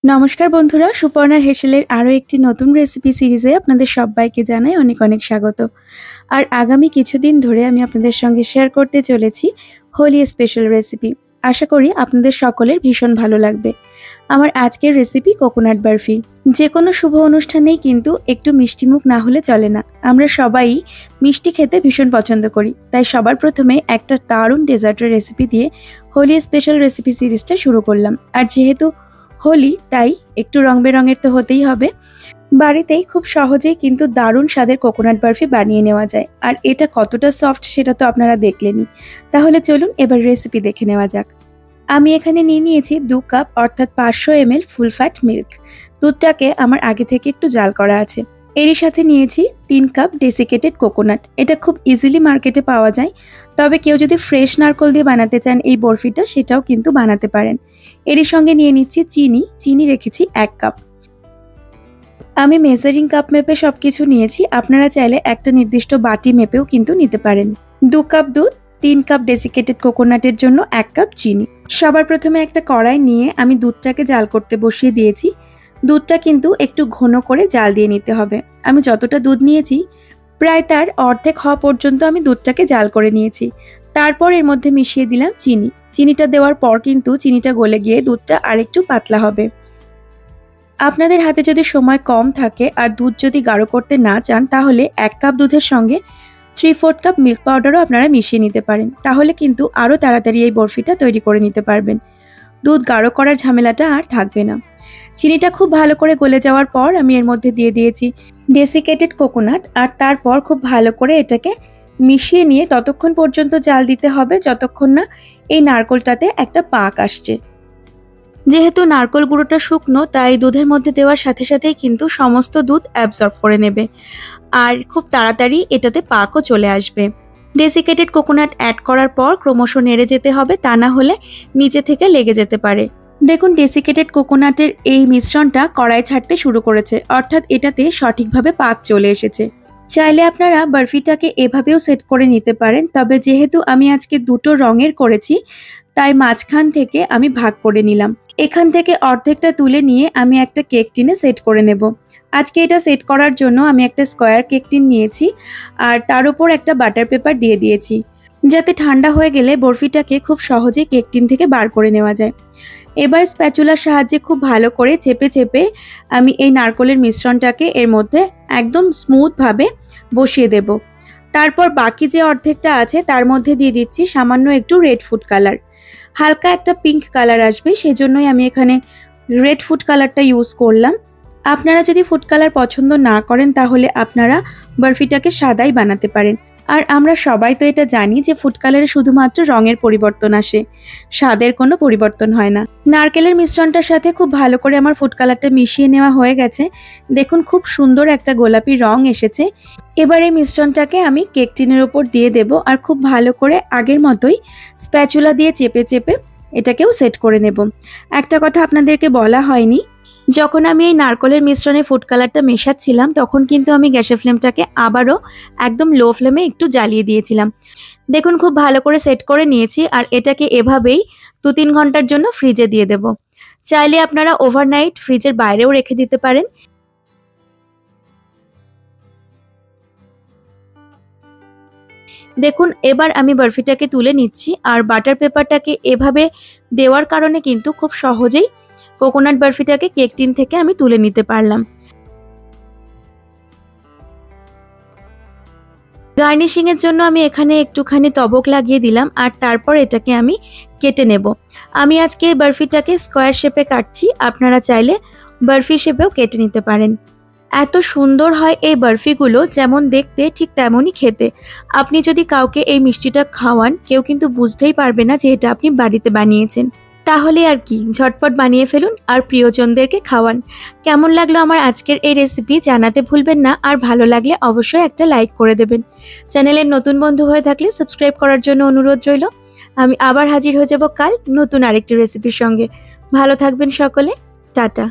নমস্কার বন্ধুরা, সুপর্ণার হেসেলের আরও একটি নতুন রেসিপি সিরিজে আপনাদের সবাইকে জানাই অনেক অনেক স্বাগত। আর আগামী কিছুদিন ধরে আমি আপনাদের সঙ্গে শেয়ার করতে চলেছি হোলি স্পেশাল রেসিপি। আশা করি আপনাদের সকলের ভীষণ ভালো লাগবে। আমার আজকের রেসিপি কোকোনাট বরফি। যে কোনো শুভ অনুষ্ঠানেই কিন্তু একটু মিষ্টিমুখ না হলে চলে না। আমরা সবাই মিষ্টি খেতে ভীষণ পছন্দ করি, তাই সবার প্রথমে একটা দারুণ ডেজার্টের রেসিপি দিয়ে হোলি স্পেশাল রেসিপি সিরিজটা শুরু করলাম। আর যেহেতু হোলি, তাই একটু রং বেরঙের তো হতেই হবে। বাড়িতেই খুব সহজেই কিন্তু দারুণ স্বাদের কোকোনাট বরফি বানিয়ে নেওয়া যায়। আর এটা কতটা সফট সেটা তো আপনারা দেখলেনই। তাহলে চলুন এবার রেসিপি দেখে নেওয়া যাক। আমি এখানে নিয়ে নিয়েছি 2 কাপ অর্থাৎ 500 ml ফুল ফ্যাট মিল্ক। দুধটাকে আমার আগে থেকে একটু জাল করা আছে। এরই সাথে নিয়েছি 3 কাপ ডেসিকেটেড কোকোনাট। এটা খুব ইজিলি মার্কেটে পাওয়া যায়, তবে কেউ যদি ফ্রেশ নারকেল দিয়ে বানাতে চান এই বরফিটা, সেটাও কিন্তু বানাতে পারেন। এরই সঙ্গে নিয়ে নিচ্ছি চিনি রেখেছি 1 কাপ। আমি মেজারিং কাপ মেপে সবকিছু নিয়েছি, আপনারা চাইলে একটা নির্দিষ্ট বাটি মেপেও কিন্তু নিতে পারেন। 2 কাপ দুধ, 3 কাপ ডেসিকেটেড কোকোনাটের জন্য 1 কাপ চিনি। সবার প্রথমে একটা কড়াই নিয়ে আমি দুধটাকে জাল করতে বসিয়ে দিয়েছি। দুধটা কিন্তু একটু ঘন করে জাল দিয়ে নিতে হবে। আমি যতটা দুধ নিয়েছি প্রায় তার অর্ধেক হওয়া পর্যন্ত আমি দুধটাকে জাল করে নিয়েছি। তারপর এর মধ্যে মিশিয়ে দিলাম চিনি। চিনিটা দেওয়ার পর কিন্তু চিনিটা গলে গিয়ে দুধটা আরেকটু পাতলা হবে। আপনাদের হাতে যদি সময় কম থাকে আর দুধ যদি গাঢ় করতে না চান, তাহলে 1 কাপ দুধের সঙ্গে 3/4 কাপ মিল্ক পাউডারও আপনারা মিশিয়ে নিতে পারেন। তাহলে কিন্তু আরও তাড়াতাড়ি এই বরফিটা তৈরি করে নিতে পারবেন। দুধ গাঢ় করার ঝামেলাটা আর থাকবে না। চিনিটা খুব ভালো করে গলে যাওয়ার পর আমি এর মধ্যে দিয়ে দিয়েছি ডেসিকেটেড কোকোনাট। আর তারপর খুব ভালো করে এটাকে মিশিয়ে নিয়ে ততক্ষণ পর্যন্ত জাল দিতে হবে যতক্ষণ না এই নারকেলটাতে একটা পাক আসছে। যেহেতু নারকেল গুঁড়োটা শুকনো, তাই দুধের মধ্যে দেওয়ার সাথে সাথেই কিন্তু সমস্ত দুধ অ্যাবজর্ব করে নেবে আর খুব তাড়াতাড়ি এটাতে পাকও চলে আসবে। ডেসিকেটেড কোকোনাট অ্যাড করার পর ক্রমশ নেড়ে যেতে হবে, তা না হলে নিচে থেকে লেগে যেতে পারে। দেখুন, ডেসিকেটেড কোকোনাটের এই মিশ্রণটা কড়াই ছাড়তে শুরু করেছে, অর্থাৎ এটাতে সঠিকভাবে পাক চলে এসেছে। চাইলে আপনারা বরফিটাকে এভাবেও সেট করে নিতে পারেন, তবে যেহেতু আমি আজকে দুটো রঙের করেছি, তাই মাঝখান থেকে আমি ভাগ করে নিলাম। এখান থেকে অর্ধেকটা তুলে নিয়ে আমি একটা কেক টিনে সেট করে নেব। আজকে এটা সেট করার জন্য আমি একটা স্কোয়ার কেক টিন নিয়েছি আর তার উপর একটা বাটার পেপার দিয়ে দিয়েছি, যাতে ঠান্ডা হয়ে গেলে বরফিটাকে খুব সহজে কেক টিন থেকে বার করে নেওয়া যায়। এবার স্প্যাচুলার সাহায্যে খুব ভালো করে চেপে চেপে আমি এই নারকেলের মিশ্রণটাকে এর মধ্যে একদম স্মুথভাবে বসিয়ে দেব। তারপর বাকি যে অর্ধেকটা আছে তার মধ্যে দিয়ে দিচ্ছি সামান্য একটু রেড ফুড কালার। হালকা একটা পিঙ্ক কালার আসবে, সেজন্যই আমি এখানে রেড ফুড কালারটা ইউজ করলাম। আপনারা যদি ফুড কালার পছন্দ না করেন, তাহলে আপনারা বরফিটাকে সাদাই বানাতে পারেন। আর আমরা সবাই তো এটা জানি যে ফুড কালারে শুধুমাত্র রঙের পরিবর্তন আসে, স্বাদের কোনো পরিবর্তন হয় না। নারকেলের মিশ্রণটার সাথে খুব ভালো করে আমার ফুড কালারটা মিশিয়ে নেওয়া হয়ে গেছে। দেখুন, খুব সুন্দর একটা গোলাপি রং এসেছে। এবার এই মিশ্রণটাকে আমি কেক টিনের উপর দিয়ে দেব আর খুব ভালো করে আগের মতোই স্প্যাচুলা দিয়ে চেপে চেপে এটাকেও সেট করে নেব। একটা কথা আপনাদেরকে বলা হয়নি, যখন আমি এই নারকেলের মিশ্রণে ফুড কালারটা মেশাচ্ছিলাম, তখন কিন্তু আমি গ্যাসের ফ্লেমটাকে আবারও একদম লো ফ্লেমে একটু জ্বালিয়ে দিয়েছিলাম। দেখুন, খুব ভালো করে সেট করে নিয়েছি আর এটাকে এভাবেই 2-3 ঘন্টার জন্য ফ্রিজে দিয়ে দেব। চাইলে আপনারা ওভারনাইট ফ্রিজের বাইরেও রেখে দিতে পারেন। দেখুন, এবার আমি বরফিটাকে তুলে নিচ্ছি আর বাটার পেপারটাকে এভাবে দেওয়ার কারণে কিন্তু খুব সহজেই কোকোনাট বরফিটাকে কেক টিন থেকে আমি তুলে নিতে পারলাম। গার্নিশিং এর জন্য আমি এখানে একটুখানি তবক লাগিয়ে দিলাম আর তারপর এটাকে আমি কেটে নেব। আমি আজকে বরফিটাকে স্কোয়ার শেপে কাটছি, আপনারা চাইলে বরফি শেপেও কেটে নিতে পারেন। এত সুন্দর হয় এই বরফিগুলো, যেমন দেখতে ঠিক তেমনই খেতে। আপনি যদি কাউকে এই মিষ্টিটা খাওয়ান, কেউ কিন্তু বুঝতেই পারবে না যে এটা আপনি বাড়িতে বানিয়েছেন। তাহলে আর কি, ঝটপট বানিয়ে ফেলুন আর প্রিয়জনদেরকে খাওয়ান। কেমন লাগলো আমার আজকের এই রেসিপি জানাতে ভুলবেন না, আর ভালো লাগলে অবশ্যই একটা লাইক করে দেবেন। চ্যানেলের নতুন বন্ধু হয়ে থাকলে সাবস্ক্রাইব করার জন্য অনুরোধ রইল। আমি আবার হাজির হয়ে যাব কাল নতুন আরেকটি রেসিপির সঙ্গে। ভালো থাকবেন সকলে, টাটা।